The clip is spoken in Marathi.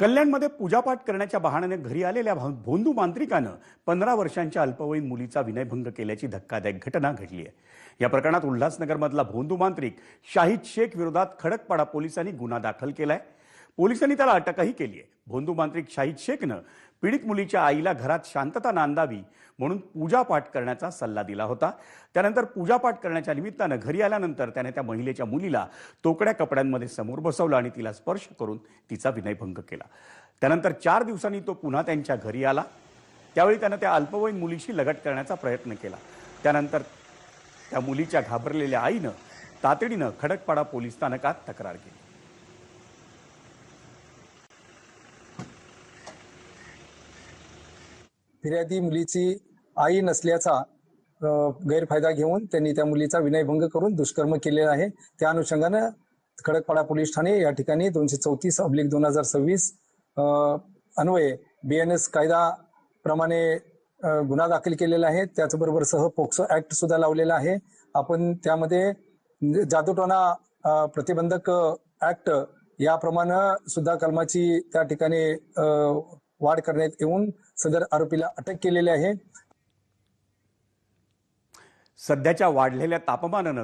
कल्याणमध्ये पूजापाठ करण्याच्या बहाण्याने घरी आलेल्या भोंदू मांत्रिकानं 15 वर्षांच्या अल्पवयीन मुलीचा विनयभंग केल्याची धक्कादायक घटना घडली आहे। या प्रकरणात उल्हासनगरमधला भोंदू मांत्रिक शाहिद शेख विरोधात खडकपाडा पोलिसांनी गुन्हा दाखल केलाय। पोलिसांनी त्याला अटकही केली आहे। भोंदू मांत्रिक शाहिद शेखनं पीडित मुलीच्या आईला घरात शांतता नांदावी म्हणून पूजापाठ करण्याचा सल्ला दिला होता। त्यानंतर पूजापाठ करण्याच्या निमित्तानं घरी आल्यानंतर त्याने त्या महिलेच्या मुलीला तोकड्या कपड्यांमध्ये समोर बसवलं आणि तिला स्पर्श करून तिचा विनयभंग केला। त्यानंतर 4 दिवसांनी तो पुन्हा त्यांच्या घरी आला। त्यावेळी त्याने त्या अल्पवयीन मुलीशी लगट करण्याचा प्रयत्न केला। त्यानंतर त्या मुलीच्या घाबरलेल्या आईनं तातडीनं खडकपाडा पोलीस स्थानकात तक्रार केली। फिर्यादी मुलीची आई नसल्याचा गैरफायदा घेऊन त्यांनी त्या मुलीचा विनयभंग करून दुष्कर्म केले आहे। त्या अनुषंगाने खडकपाडा पोलीस ठाणे या ठिकाणी 234/2026 अन्वये BNS कायदा प्रमाणे गुन्हा दाखल केलेला आहे। त्याचबरोबर सह पोक्सो ऍक्ट सुद्धा लावलेला आहे। आपण त्यामध्ये जादूटोणा प्रतिबंधक ऍक्ट याप्रमाणे सुद्धा कलमाची त्या ठिकाणी वाढ करण्यात येऊन सदर आरोपीला अटक केलेली आहे। सध्याच्या वाढलेल्या तापमानानं